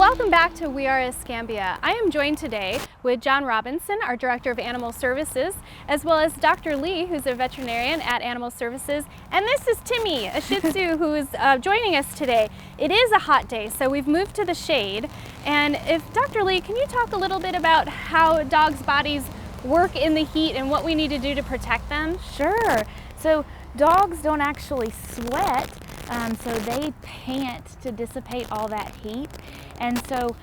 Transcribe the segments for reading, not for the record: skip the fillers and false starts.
Welcome back to We Are Escambia. I am joined today with John Robinson, our Director of Animal Services, as well as Dr. Lee, who's a veterinarian at Animal Services, and this is Timmy, a Shih Tzu, who is joining us today. It is a hot day, so we've moved to the shade. And if Dr. Lee, can you talk a little bit about how dogs' bodies work in the heat and what we need to do to protect them? Sure. So dogs don't actually sweat, so they pant to dissipate all that heat. And so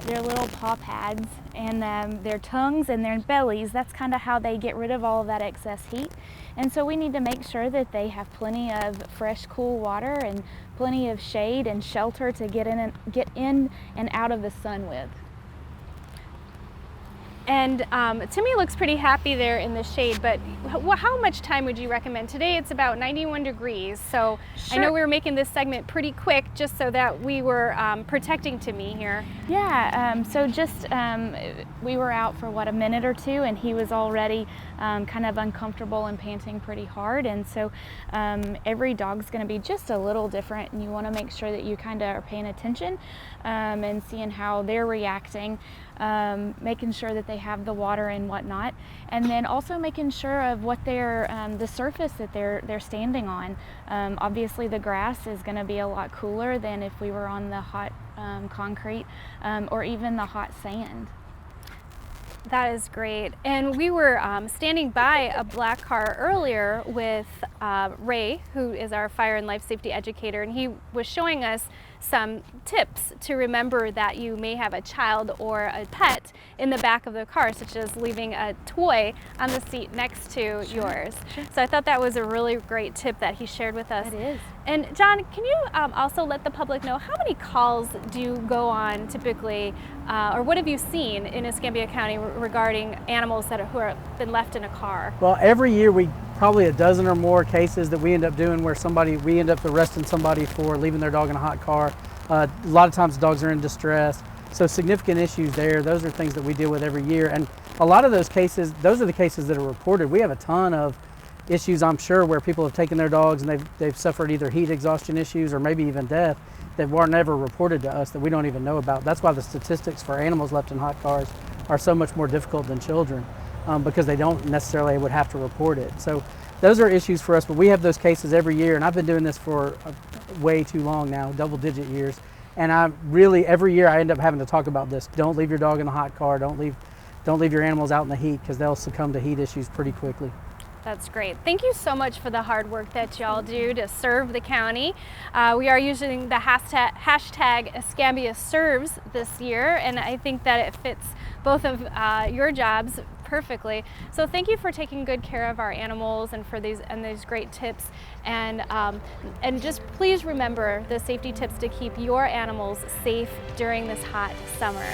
their little paw pads and their tongues and their bellies, that's kind of how they get rid of all of that excess heat. And so we need to make sure that they have plenty of fresh, cool water and plenty of shade and shelter to get in and out of the sun with. And Timmy looks pretty happy there in the shade, but how much time would you recommend? Today it's about 91 degrees, so sure. I know we were making this segment pretty quick just so that we were protecting Timmy here. Yeah, so just we were out for a minute or two, and he was already kind of uncomfortable and panting pretty hard. And so every dog's going to be just a little different, and you want to make sure that you kind of are paying attention and seeing how they're reacting. Making sure that they have the water and whatnot, and then also making sure of what the surface that they're standing on. Obviously the grass is going to be a lot cooler than if we were on the hot concrete or even the hot sand. That is great. And we were standing by a black car earlier with Ray, who is our fire and life safety educator, and he was showing us some tips to remember that you may have a child or a pet in the back of the car, such as leaving a toy on the seat next to yours. Sure. So I thought that was a really great tip that he shared with us. It is. And John, can you also let the public know how many calls do you go on typically, or what have you seen in Escambia County regarding animals who have been left in a car? Well, every year we probably a dozen or more cases that we end up doing where we end up arresting somebody for leaving their dog in a hot car. A lot of times dogs are in distress, so significant issues there. Those are things that we deal with every year, and a lot of those cases, those are the cases that are reported. We have a ton of issues, I'm sure, where people have taken their dogs and they've suffered either heat exhaustion issues or maybe even death that were never reported to us that we don't even know about. That's why the statistics for animals left in hot cars are so much more difficult than children, because they don't necessarily would have to report it. So those are issues for us, but we have those cases every year, and I've been doing this for way too long now, double-digit years, and every year I end up having to talk about this. Don't leave your dog in a hot car. Don't leave your animals out in the heat, because they'll succumb to heat issues pretty quickly. That's great. Thank you so much for the hard work that y'all do to serve the county. We are using the hashtag Escambia Serves this year, and I think that it fits both of your jobs perfectly. So thank you for taking good care of our animals and for these great tips. And just please remember the safety tips to keep your animals safe during this hot summer.